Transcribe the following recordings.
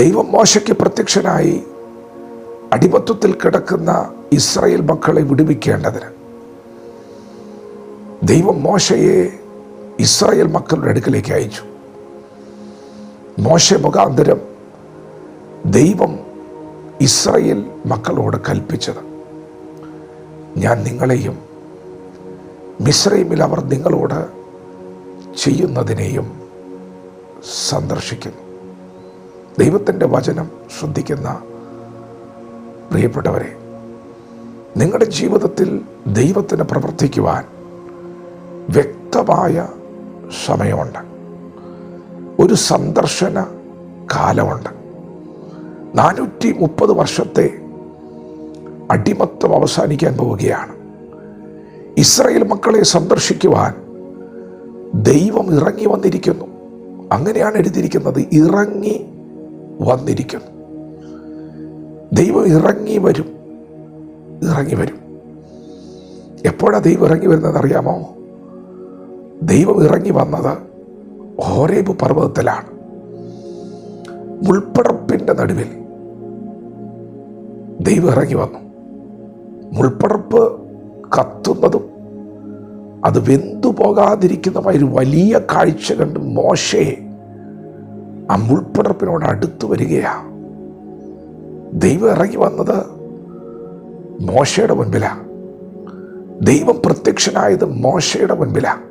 ദൈവം മോശയ്ക്ക് പ്രത്യക്ഷനായി അടിമത്വത്തിൽ കിടക്കുന്ന ഇസ്രായേൽ മക്കളെ വിടുവിക്കേണ്ടതിന് ദൈവം മോശയെ ഇസ്രായേൽ മക്കളുടെ അടുക്കലേക്ക് അയച്ചു. മോശ മുഖാന്തരം ദൈവം ഇസ്രായേൽ മക്കളോട് കൽപ്പിച്ചത്, ഞാൻ നിങ്ങളെയും മിസ്രയീമിൽ അവർ നിങ്ങളോട് ചെയ്യുന്നതിനെയും സന്ദർശിക്കുന്നു. ദൈവത്തിൻ്റെ വചനം ശ്രദ്ധിക്കുന്ന പ്രിയപ്പെട്ടവരെ, നിങ്ങളുടെ ജീവിതത്തിൽ ദൈവത്തിന് പ്രവർത്തിക്കുവാൻ വ്യക്തമായ സമയമുണ്ട്. ഒരു സന്ദർശന കാലമുണ്ട്. 430 വർഷത്തെ അടിമത്വം അവസാനിക്കാൻ പോവുകയാണ്. ഇസ്രായേൽ മക്കളെ സന്ദർശിക്കുവാൻ ദൈവം ഇറങ്ങി വന്നിരിക്കുന്നു. അങ്ങനെയാണ് എഴുതിയിരിക്കുന്നത്, ഇറങ്ങി വന്നിരിക്കുന്നു. ദൈവം ഇറങ്ങി വരും. എപ്പോഴാണ് ദൈവം ഇറങ്ങി വരുന്നത് അറിയാമോ? ദൈവം ഇറങ്ങി വന്നത് ഹോരേബ് പർവ്വതത്തിലാണ്. മുൾപ്പടർപ്പിൻ്റെ നടുവിൽ ദൈവം ഇറങ്ങി വന്നു. മുൾപ്പടർപ്പ് കത്തുന്നതും അത് വെന്തു പോകാതിരിക്കുന്നതുമായ ഒരു വലിയ കാഴ്ച കണ്ട് മോശയെ ആ മുൾപ്പടർപ്പിനോട് അടുത്തു വരികയാണ്. ദൈവം ഇറങ്ങി വന്നത് മോശയുടെ മുൻപിലാണ്. ദൈവം പ്രത്യക്ഷനായത് മോശയുടെ മുൻപിലാണ്.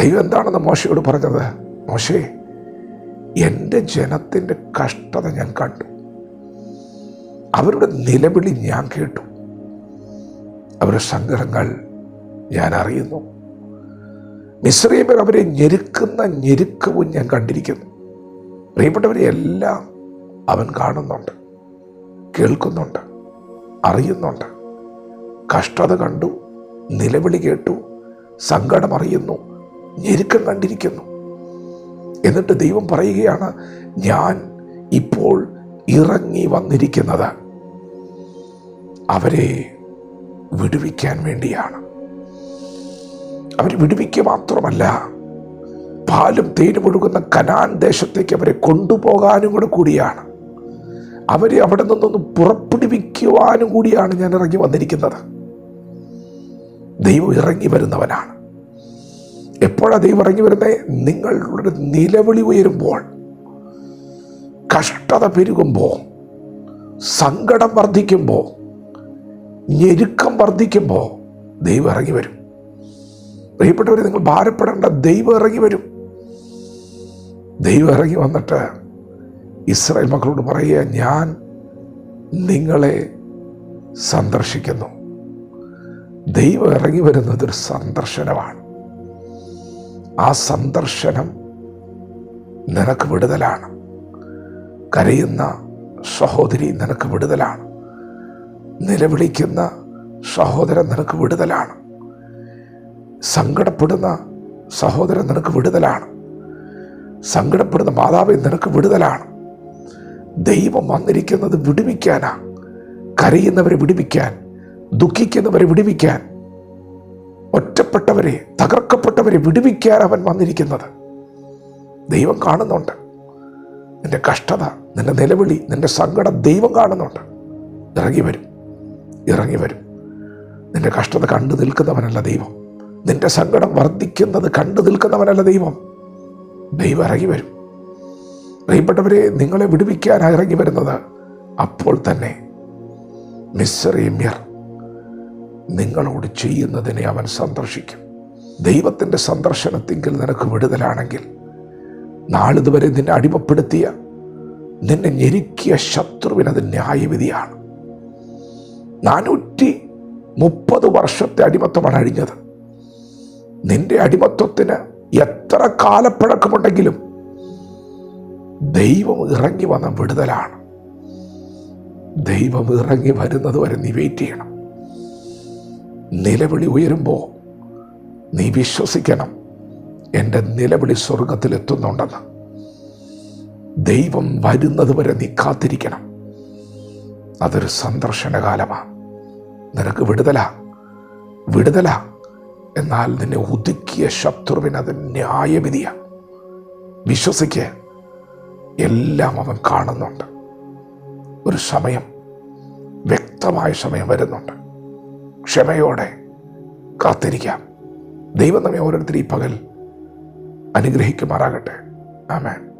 ദൈവം എന്താണെന്ന് മോശയോട് പറഞ്ഞത്? മോശേ, എൻ്റെ ജനത്തിൻ്റെ കഷ്ടത ഞാൻ കണ്ടു, അവരുടെ നിലവിളി ഞാൻ കേട്ടു, അവരുടെ സങ്കടങ്ങൾ ഞാൻ അറിയുന്നു. മിസ്രയീമ്യർ അവരെ ഞെരുക്കുന്ന ഞെരുക്കവും ഞാൻ കണ്ടിരിക്കുന്നു. പ്രിയപ്പെട്ടവരെ, എല്ലാം അവൻ കാണുന്നുണ്ട്, കേൾക്കുന്നുണ്ട്, അറിയുന്നുണ്ട്. കഷ്ടത കണ്ടു, നിലവിളി കേട്ടു, സങ്കടം അറിയുന്നു, ഞെരുക്കം കണ്ടിരിക്കുന്നു. എന്നിട്ട് ദൈവം പറയുകയാണ്, ഞാൻ ഇപ്പോൾ ഇറങ്ങി വന്നിരിക്കുന്നത് അവരെ വിടുവിക്കാൻ വേണ്ടിയാണ്. അവരെ വിടുവിക്കുക മാത്രമല്ല, പാലും തേനും ഒഴുകുന്ന കനാൻ ദേശത്തേക്ക് അവരെ കൊണ്ടുപോകാനും കൂടിയാണ്. അവരെ അവിടെ നിന്നൊന്ന് പുറപ്പെടുവിക്കുവാനും കൂടിയാണ് ഞാൻ ഇറങ്ങി വന്നിരിക്കുന്നത്. ദൈവം ഇറങ്ങി വരുന്നവനാണ്. എപ്പോഴാണ് ദൈവം ഇറങ്ങി വരുന്നത്? നിങ്ങളുടെ നിലവിളി ഉയരുമ്പോൾ, കഷ്ടത പെരുകുമ്പോൾ, സങ്കടം വർദ്ധിക്കുമ്പോൾ, ഞെരുക്കം വർദ്ധിക്കുമ്പോൾ ദൈവം ഇറങ്ങി വരും. പ്രിയപ്പെട്ടവരെ, നിങ്ങൾ ഭാരപ്പെടേണ്ട, ദൈവം ഇറങ്ങി വരും. ദൈവം ഇറങ്ങി വന്നിട്ട് ഇസ്രായേൽ മക്കളോട് പറയുക, ഞാൻ നിങ്ങളെ സന്ദർശിക്കുന്നു. ദൈവം ഇറങ്ങി വരുന്നത് ഒരു സന്ദർശനമാണ്. ആ സന്ദർശനം നിനക്ക് വിടുതലാണ്. കരയുന്ന സഹോദരി, നിനക്ക് വിടുതലാണ്. നിലവിളിക്കുന്ന സഹോദരൻ, നിനക്ക് വിടുതലാണ്. സങ്കടപ്പെടുന്ന സഹോദരൻ, നിനക്ക് വിടുതലാണ്. സങ്കടപ്പെടുന്ന മാതാവേ, നിനക്ക് വിടുതലാണ്. ദൈവം വന്നിരിക്കുന്നത് വിടുവിക്കാനാ. കരയുന്നവരെ വിടുവിക്കാൻ, ദുഃഖിക്കുന്നവരെ വിടുവിക്കാൻ, ഒറ്റപ്പെട്ടവരെ, തകർക്കപ്പെട്ടവരെ വിടുവിക്കാൻ അവൻ വന്നിരിക്കുന്നത്. ദൈവം കാണുന്നുണ്ട്. നിന്റെ കഷ്ടത, നിന്റെ നിലവിളി, നിന്റെ സങ്കടം ദൈവം കാണുന്നുണ്ട്. ഇറങ്ങി വരും. നിന്റെ കഷ്ടത കണ്ടു നിൽക്കുന്നവനല്ല ദൈവം. നിന്റെ സങ്കടം വർദ്ധിക്കുന്നത് കണ്ടു നിൽക്കുന്നവനല്ല ദൈവം. ദൈവം ഇറങ്ങി വരും. പ്രിയപ്പെട്ടവരെ, നിങ്ങളെ വിടുവിക്കാനാണ് ഇറങ്ങി വരുന്നത്. അപ്പോൾ തന്നെ മിസ്രയീമ്യർ നിങ്ങളോട് ചെയ്യുന്നതിനെ അവൻ സന്ദർശിക്കും. ദൈവത്തിൻ്റെ സന്ദർശനത്തിങ്കിൽ നിനക്ക് വിടുതലാണെങ്കിൽ, നാളിതുവരെ നിന്നെ അടിമപ്പെടുത്തിയ, നിന്നെ ഞെരുക്കിയ ശത്രുവിനത് ന്യായവിധിയാണ്. 430 വർഷത്തെ അടിമത്വമാണ് അഴിഞ്ഞത്. നിന്റെ അടിമത്വത്തിന് എത്ര കാലപ്പഴക്കമുണ്ടെങ്കിലും ദൈവം ഇറങ്ങി വന്ന വിടുതലാണ്. ദൈവം ഇറങ്ങി വരുന്നത് വരെ നീ വെയിറ്റ് ചെയ്യണം. നിലവിളി ഉയരുമ്പോൾ നീ വിശ്വസിക്കണം, എൻ്റെ നിലവിളി സ്വർഗത്തിലെത്തുന്നുണ്ടെന്ന്. ദൈവം വരുന്നത് വരെ നീ കാത്തിരിക്കണം. അതൊരു സന്ദർശനകാലമാണ്. നിനക്ക് വിടുതല. എന്നാൽ നിന്നെ ഒതുക്കിയ ശത്രുവിന് അത് ന്യായവിധിയാണ്. വിശ്വസിക്ക്, എല്ലാം അവൻ കാണുന്നുണ്ട്. ഒരു സമയം, വ്യക്തമായ സമയം വരുന്നുണ്ട്. ക്ഷമയോടെ കാത്തിരിക്കാം. ദൈവം നമ്മെ ഓരോരുത്തരും ഈ പകൽ അനുഗ്രഹിക്കുമാറാകട്ടെ. ആമേൻ.